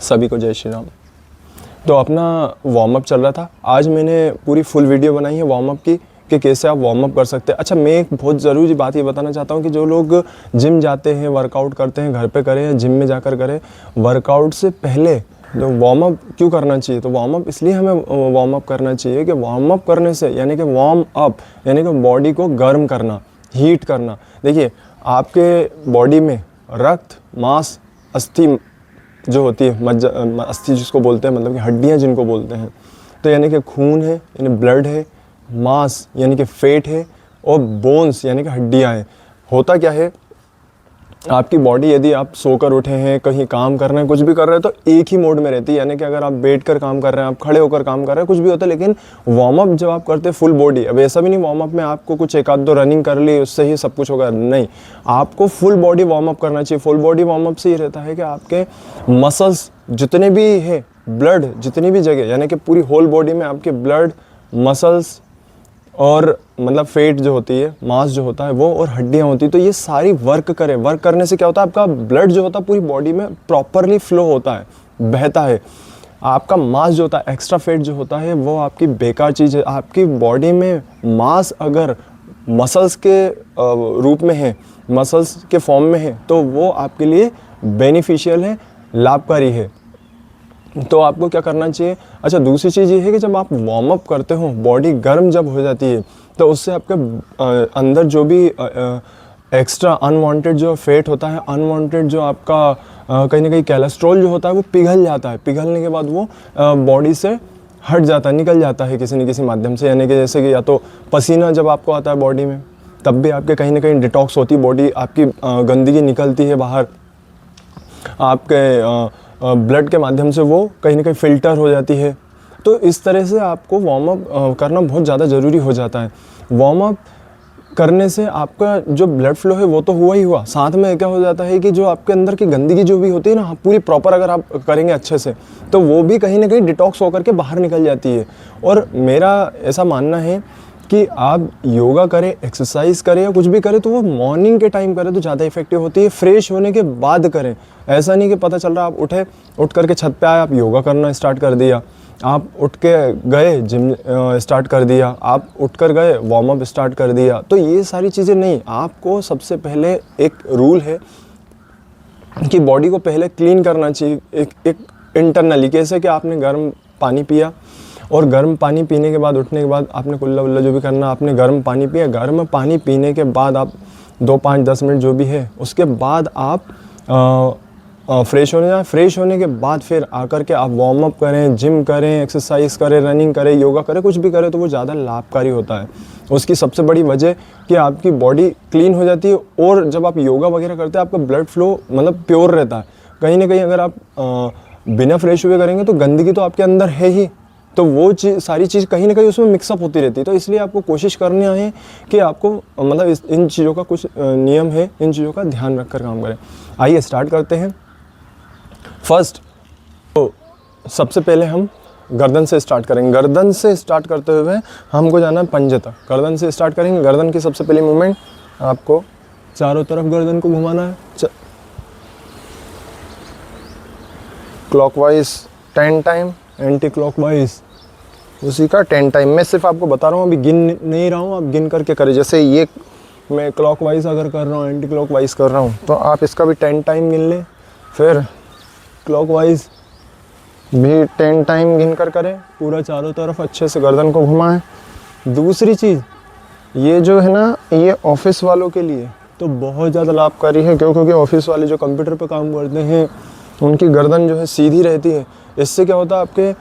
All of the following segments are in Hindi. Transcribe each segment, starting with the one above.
सभी को जय श्री राम। तो अपना वार्म अप चल रहा था। आज मैंने पूरी फुल वीडियो बनाई है वार्म अप की कि कैसे आप वार्म अप कर सकते हैं। अच्छा, मैं एक बहुत ज़रूरी बात ये बताना चाहता हूँ कि जो लोग जिम जाते हैं, वर्कआउट करते हैं, घर पे करें, जिम में जाकर करें, वर्कआउट से पहले जो वार्म अप क्यों करना चाहिए। तो वार्म अप इसलिए हमें वार्म अप करना चाहिए कि वार्म अप करने से यानी कि वार्म अप यानी कि बॉडी को गर्म करना, हीट करना। देखिए, आपके बॉडी में रक्त, मांस, अस्थि जो होती है, अस्थि जिसको बोलते हैं, मतलब कि हड्डियाँ जिनको बोलते हैं, तो यानी कि खून है यानी ब्लड है, मांस यानी कि फैट है, और बोन्स यानी कि हड्डियाँ हैं। होता क्या है, आपकी बॉडी यदि आप सोकर उठे हैं, कहीं काम कर रहे हैं, कुछ भी कर रहे हैं, तो एक ही मोड में रहती है। यानी कि अगर आप बैठकर काम कर रहे हैं, आप खड़े होकर काम कर रहे हैं, कुछ भी होता है। लेकिन वार्म अप जब आप करते हैं फुल बॉडी, अब ऐसा भी नहीं वार्म अप में आपको कुछ एक आध दो रनिंग कर ली उससे ही सब कुछ होगा, नहीं। आपको फुल बॉडी वार्म अप करना चाहिए। फुल बॉडी वार्म अप से ये रहता है कि आपके मसल्स जितने भी हैं, ब्लड जितनी भी जगह, यानी कि पूरी होल बॉडी में आपके ब्लड, मसल्स और मतलब फैट जो होती है, मांस जो होता है वो, और हड्डियां होती है, तो ये सारी वर्क करे। वर्क करने से क्या होता है, आपका ब्लड जो होता है पूरी बॉडी में प्रॉपरली फ्लो होता है, बहता है। आपका मांस जो होता है, एक्स्ट्रा फैट जो होता है, वो आपकी बेकार चीज़ है। आपकी बॉडी में मांस अगर मसल्स के रूप में है, मसल्स के फॉर्म में है, तो वो आपके लिए बेनिफिशियल है, लाभकारी है। तो आपको क्या करना चाहिए। अच्छा, दूसरी चीज़ ये है कि जब आप वार्म अप करते हो, बॉडी गर्म जब हो जाती है, तो उससे आपके अंदर जो भी एक्स्ट्रा अनवांटेड जो फैट होता है, अनवांटेड जो आपका कहीं ना कहीं कोलेस्ट्रॉल जो होता है, वो पिघल जाता है। पिघलने के बाद वो बॉडी से हट जाता है, निकल जाता है किसी न किसी माध्यम से। यानी कि जैसे कि या तो पसीना जब आपको आता है बॉडी में, तब भी आपके कहीं ना कहीं डिटॉक्स होती है बॉडी, आपकी गंदगी निकलती है बाहर, आपके ब्लड के माध्यम से वो कहीं ना कहीं फ़िल्टर हो जाती है। तो इस तरह से आपको वार्म अप करना बहुत ज़्यादा ज़रूरी हो जाता है। वार्म अप करने से आपका जो ब्लड फ्लो है वो तो हुआ ही हुआ, साथ में क्या हो जाता है कि जो आपके अंदर की गंदगी जो भी होती है ना, पूरी प्रॉपर अगर आप करेंगे अच्छे से, तो वो भी कहीं ना कहीं डिटॉक्स होकर के बाहर निकल जाती है। और मेरा ऐसा मानना है कि आप योगा करें, एक्सरसाइज करें या कुछ भी करें, तो वो मॉर्निंग के टाइम करें तो ज़्यादा इफेक्टिव होती है। फ्रेश होने के बाद करें। ऐसा नहीं कि पता चल रहा आप उठे, उठ करके छत पे आए, आप योगा करना स्टार्ट कर दिया, आप उठ के गए जिम स्टार्ट कर दिया, आप उठ कर गए वार्म अप स्टार्ट कर दिया, तो ये सारी चीज़ें नहीं। आपको सबसे पहले एक रूल है कि बॉडी को पहले क्लीन करना चाहिए, एक इंटरनली। कैसे कि आपने गर्म पानी पिया, और गर्म पानी पीने के बाद, उठने के बाद आपने कुल्ला वुल्ला जो भी करना, आपने गर्म पानी पिया। गर्म पानी पीने के बाद आप 2, 5, 10 मिनट जो भी है, उसके बाद आप फ्रेश होने जाएं। फ्रेश होने के बाद फिर आकर के आप वार्म अप करें, जिम करें, एक्सरसाइज करें, रनिंग करें, योगा करें, कुछ भी करें, तो वो ज़्यादा लाभकारी होता है। उसकी सबसे बड़ी वजह कि आपकी बॉडी क्लीन हो जाती है, और जब आप योगा वगैरह करते हैं, आपका ब्लड फ्लो मतलब प्योर रहता है। कहीं ना कहीं अगर आप बिना फ्रेश हुए करेंगे तो गंदगी तो आपके अंदर है ही, तो वो सारी चीज़ कहीं ना कहीं उसमें मिक्सअप होती रहती है। तो इसलिए आपको कोशिश करनी है कि आपको मतलब इन चीज़ों का कुछ नियम है, इन चीज़ों का ध्यान रखकर काम करें। आइए स्टार्ट करते हैं। फर्स्ट, तो सबसे पहले हम गर्दन से स्टार्ट करेंगे। गर्दन से स्टार्ट करते हुए हमको जाना है पंजे तक। गर्दन से स्टार्ट करेंगे। गर्दन की सबसे पहली मूवमेंट, आपको चारों तरफ गर्दन को घुमाना है, क्लॉकवाइज 10 टाइम, एंटी क्लॉकवाइज उसी का 10 टाइम। मैं सिर्फ आपको बता रहा हूँ, अभी गिन नहीं रहा हूँ, आप गिन करके करें। जैसे ये मैं क्लॉकवाइज अगर कर रहा हूँ, एंटी क्लॉकवाइज कर रहा हूँ, तो आप इसका भी 10 टाइम गिन लें। फिर क्लॉकवाइज भी 10 टाइम गिन कर करें, पूरा चारों तरफ अच्छे से गर्दन को घुमाएं। दूसरी चीज़, ये जो है ना, ये ऑफिस वालों के लिए तो बहुत ज़्यादा लाभकारी है, क्योंकि ऑफिस वाले जो कंप्यूटर पर काम करते हैं, उनकी गर्दन जो है सीधी रहती है। इससे क्या होता है, आपके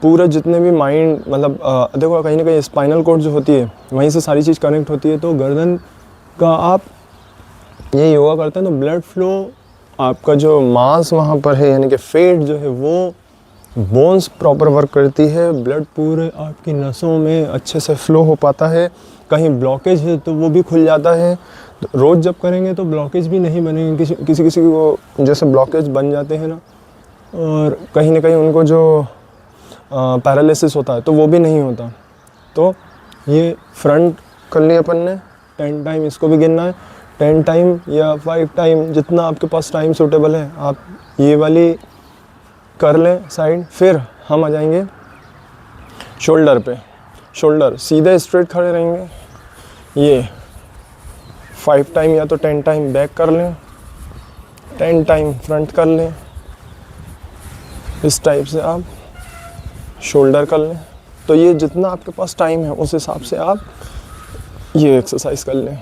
पूरे जितने भी माइंड मतलब देखो कहीं ना कहीं स्पाइनल कॉर्ड जो होती है, वहीं से सारी चीज़ कनेक्ट होती है। तो गर्दन का आप ये योगा करते हैं तो ब्लड फ्लो, आपका जो मांस वहाँ पर है यानी कि फैट जो है वो, बोन्स प्रॉपर वर्क करती है, ब्लड पूरे आपकी नसों में अच्छे से फ्लो हो पाता है। कहीं ब्लॉकेज है तो वो भी खुल जाता है। तो रोज़ जब करेंगे तो ब्लॉकेज भी नहीं बनेंगे। किसी को जैसे ब्लॉकेज बन जाते हैं ना, और कहीं ना कहीं उनको जो पैरालिसिस होता है तो वो भी नहीं होता। तो ये फ्रंट कर लिया अपन ने 10 टाइम, इसको भी गिनना है 10 टाइम या 5 टाइम, जितना आपके पास टाइम सूटेबल है। आप ये वाली कर लें साइड। फिर हम आ जाएंगे शोल्डर पे। शोल्डर सीधे स्ट्रेट खड़े रहेंगे, ये 5 टाइम या तो 10 टाइम बैक कर लें, 10 टाइम फ्रंट कर लें। इस टाइप से आप शोल्डर कर लें। तो ये जितना आपके पास टाइम है उस हिसाब से आप ये एक्सरसाइज कर लें।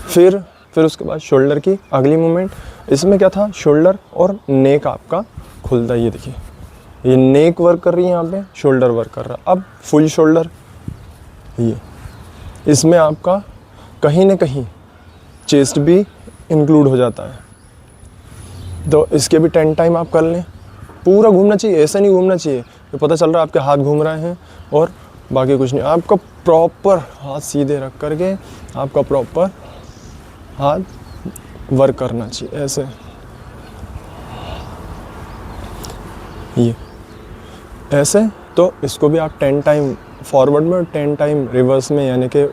फिर उसके बाद शोल्डर की अगली मूवमेंट, इसमें क्या था, शोल्डर और नेक आपका खुलता है। ये देखिए, ये नेक वर्क कर रही है, यहाँ पे शोल्डर वर्क कर रहा है। अब फुल शोल्डर, ये इसमें आपका कहीं ना कहीं चेस्ट भी इंक्लूड हो जाता है। तो इसके भी 10 टाइम आप कर लें। पूरा घूमना चाहिए, ऐसा नहीं घूमना चाहिए तो पता चल रहा है आपके हाथ घूम रहे हैं और बाकी कुछ नहीं। आपका प्रॉपर हाथ सीधे रख करके आपका प्रॉपर हाथ वर्क करना चाहिए, ऐसे। ये ऐसे। तो इसको भी आप 10 टाइम फॉरवर्ड में और 10 टाइम रिवर्स में, यानी कि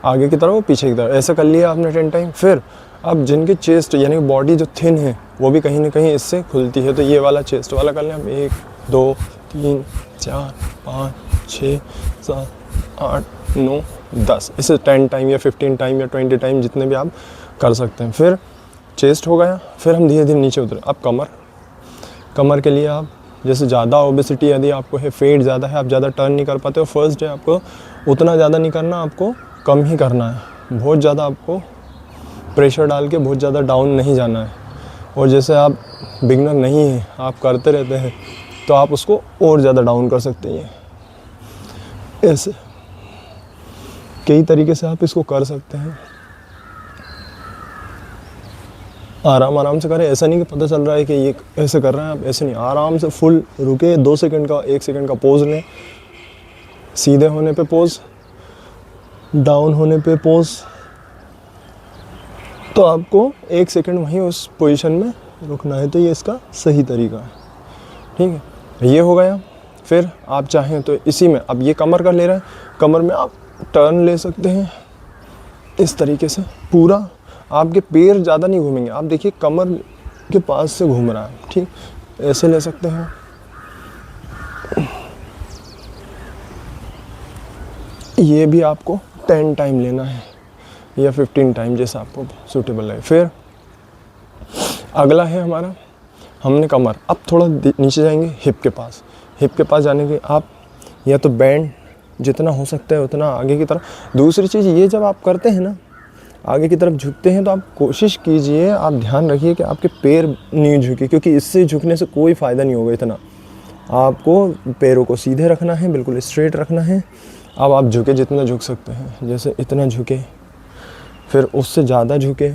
आगे की तरफ और पीछे की तरफ, ऐसा कर लिया आपने 10 टाइम। फिर अब जिनकी चेस्ट यानी कि बॉडी जो थिन है वो भी कहीं ना कहीं इससे खुलती है, तो ये वाला चेस्ट वाला कर लें आप। 1 2 3 4 5 6 7 8 9 10, इसे 10 टाइम या 15 टाइम या 20 टाइम जितने भी आप कर सकते हैं। फिर चेस्ट हो गया। फिर हम धीरे धीरे नीचे उतरे। अब कमर के लिए आप जैसे ज़्यादा ओबेसिटी यदि आपको है, फेट ज़्यादा है, आप ज़्यादा टर्न नहीं कर पाते हो, फर्स्ट डे आपको उतना ज़्यादा नहीं करना, आपको कम ही करना है। बहुत ज़्यादा आपको प्रेशर डाल के बहुत ज़्यादा डाउन नहीं जाना है। और जैसे आप बिगनर नहीं हैं, आप करते रहते हैं, तो आप उसको और ज़्यादा डाउन कर सकते हैं। ऐसे कई तरीके से आप इसको कर सकते हैं। आराम से करें, ऐसा नहीं कि पता चल रहा है कि ये ऐसे कर रहे हैं आप, ऐसे नहीं। आराम से फुल रुके, 2 सेकंड का 1 सेकंड का पोज लें। सीधे होने पे पोज, डाउन होने पे पोज। तो आपको 1 सेकंड वहीं उस पोजीशन में रुकना है। तो ये इसका सही तरीका है, ठीक है। ये हो गया। फिर आप चाहें तो इसी में, अब ये कमर का ले रहे हैं, कमर में आप टर्न ले सकते हैं इस तरीके से। पूरा आपके पैर ज़्यादा नहीं घूमेंगे, आप देखिए कमर के पास से घूम रहा है, ठीक। ऐसे ले सकते हैं। ये भी आपको 10 टाइम लेना है या 15 टाइम, जैसा आपको सूटेबल लगे। फिर अगला है हमारा, हमने कमर, अब थोड़ा नीचे जाएंगे हिप के पास। हिप के पास जाने के आप या तो बैंड जितना हो सकता है उतना आगे की तरफ। दूसरी चीज़ ये, जब आप करते हैं ना आगे की तरफ झुकते हैं, तो आप कोशिश कीजिए, आप ध्यान रखिए कि आपके पैर नहीं झुके, क्योंकि इससे झुकने से कोई फ़ायदा नहीं होगा इतना। आपको पैरों को सीधे रखना है, बिल्कुल स्ट्रेट रखना है। अब आप झुके जितना झुक सकते हैं, जैसे इतना झुके, फिर उससे ज़्यादा झुके।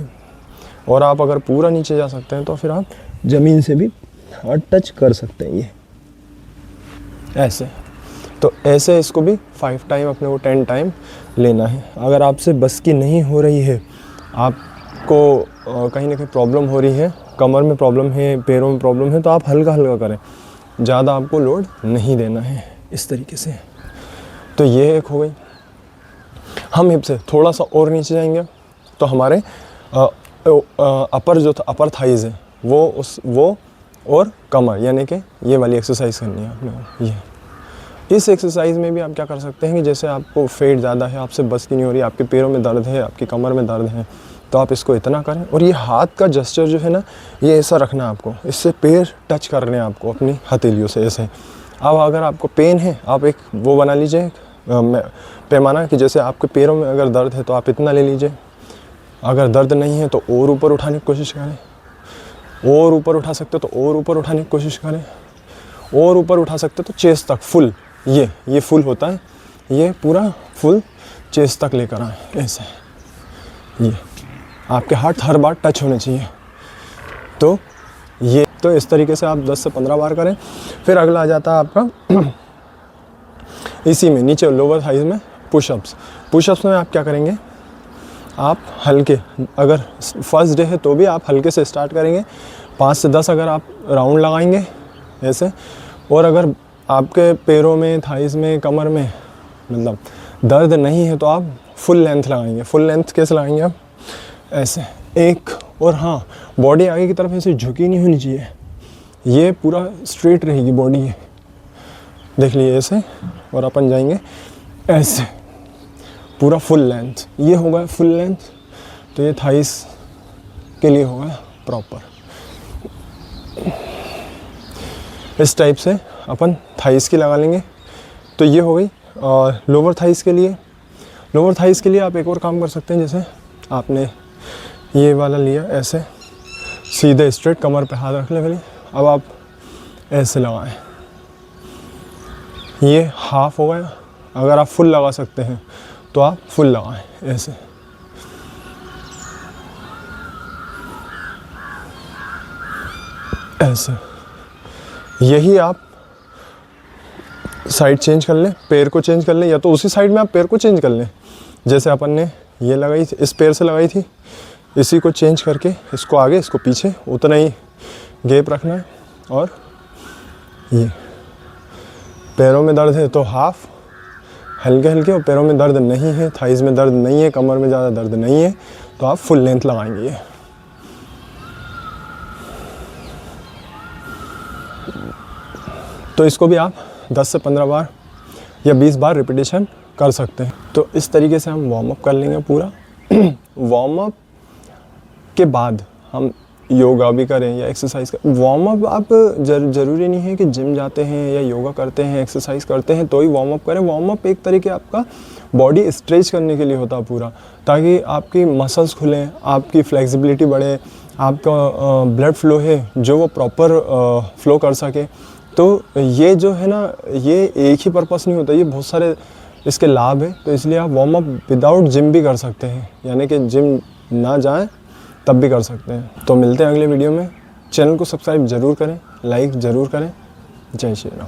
और आप अगर पूरा नीचे जा सकते हैं तो फिर आप ज़मीन से भी हाथ टच कर सकते हैं, ये ऐसे। तो ऐसे इसको भी 5 टाइम अपने को 10 टाइम लेना है। अगर आपसे बस की नहीं हो रही है, आपको कहीं ना कहीं प्रॉब्लम हो रही है, कमर में प्रॉब्लम है, पैरों में प्रॉब्लम है, तो आप हल्का हल्का करें, ज़्यादा आपको लोड नहीं देना है, इस तरीके से। तो ये एक हो गई। हम हिप से थोड़ा सा और नीचे जाएंगे तो हमारे अपर जो था, अपर थाइज़ है, वो और कमर, यानी कि ये वाली एक्सरसाइज करनी है आपने। ये इस एक्सरसाइज में भी आप क्या कर सकते हैं कि जैसे आपको फेट ज़्यादा है, आपसे बस की नहीं हो रही, आपके पैरों में दर्द है, आपकी कमर में दर्द है, तो आप इसको इतना करें। और ये हाथ का जेस्चर जो है ना, ये ऐसा रखना है आपको, इससे पैर टच करने हैं आपको अपनी हथेलियों से, ऐसे। अब अगर आपको पेन है, आप एक वो बना लीजिए पैमाना, कि जैसे आपके पैरों में अगर दर्द है तो आप इतना ले लीजिए, अगर दर्द नहीं है तो और ऊपर उठाने की कोशिश करें, और ऊपर उठा सकते हो तो और ऊपर उठाने की कोशिश करें, और ऊपर उठा सकते हो तो चेस्ट तक फुल, ये फुल होता है, ये पूरा फुल चेस्ट तक लेकर आए, ऐसे। ये आपके हाथ हर बार टच होने चाहिए। तो ये, तो इस तरीके से आप 10 से 15 बार करें। फिर अगला आ जाता है आपका इसी में नीचे लोअर थाइज में पुशअप्स। पुशअप्स में आप क्या करेंगे, आप हल्के, अगर फर्स्ट डे है तो भी आप हल्के से स्टार्ट करेंगे, 5 से 10 अगर आप राउंड लगाएंगे ऐसे। और अगर आपके पैरों में, थाइस में, कमर में मतलब दर्द नहीं है तो आप फुल लेंथ लगाएंगे। फुल लेंथ कैसे लगाएंगे आप, ऐसे एक। और हाँ, बॉडी आगे की तरफ ऐसे झुकी नहीं होनी चाहिए, ये पूरा स्ट्रेट रहेगी बॉडी, ये देख लीजिए ऐसे, और अपन जाएंगे ऐसे पूरा फुल लेंथ। ये होगा फुल लेंथ, तो ये थाइस के लिए होगा प्रॉपर। इस टाइप से अपन थाइस की लगा लेंगे। तो ये हो गई। और लोअर थाइस के लिए, लोअर थाइस के लिए आप एक और काम कर सकते हैं। जैसे आपने ये वाला लिया ऐसे सीधे स्ट्रेट, कमर पे हाथ रख ले पहले, अब आप ऐसे लगाएं, ये हाफ हो गया। अगर आप फुल लगा सकते हैं तो आप फुल लगाएं ऐसे। ऐसे यही आप साइड चेंज कर लें, पैर को चेंज कर लें, या तो उसी साइड में आप पैर को चेंज कर लें। जैसे अपन ने ये लगाई थी, इस पैर से लगाई थी, इसी को चेंज करके इसको आगे इसको पीछे उतना ही गैप रखना है। और ये पैरों में दर्द है तो हाफ हल्के हल्के, और पैरों में दर्द नहीं है, थाइज में दर्द नहीं है, कमर में ज़्यादा दर्द नहीं है, तो आप फुल लेंथ लगाएंगे ये। तो इसको भी आप 10 से 15 बार या 20 बार रिपीटेशन कर सकते हैं। तो इस तरीके से हम वार्म अप कर लेंगे पूरा। वार्म अप के बाद हम योगा भी करें या एक्सरसाइज करें। वार्म अप आप ज़रूरी नहीं है कि जिम जाते हैं या योगा करते हैं, एक्सरसाइज करते हैं तो ही वार्म अप करें। वार्म अप एक तरीके आपका बॉडी स्ट्रेच करने के लिए होता है पूरा, ताकि आपकी मसल्स खुलें, आपकी फ्लेक्सिबिलिटी बढ़े, आपका ब्लड फ्लो है जो वो प्रॉपर फ्लो कर सके। तो ये जो है ना, ये एक ही पर्पस नहीं होता, ये बहुत सारे इसके लाभ है। तो इसलिए आप वार्म अप विदाउट जिम भी कर सकते हैं, यानी कि जिम ना जाएं तब भी कर सकते हैं। तो मिलते हैं अगले वीडियो में। चैनल को सब्सक्राइब ज़रूर करें, लाइक ज़रूर करें। जय श्री राम।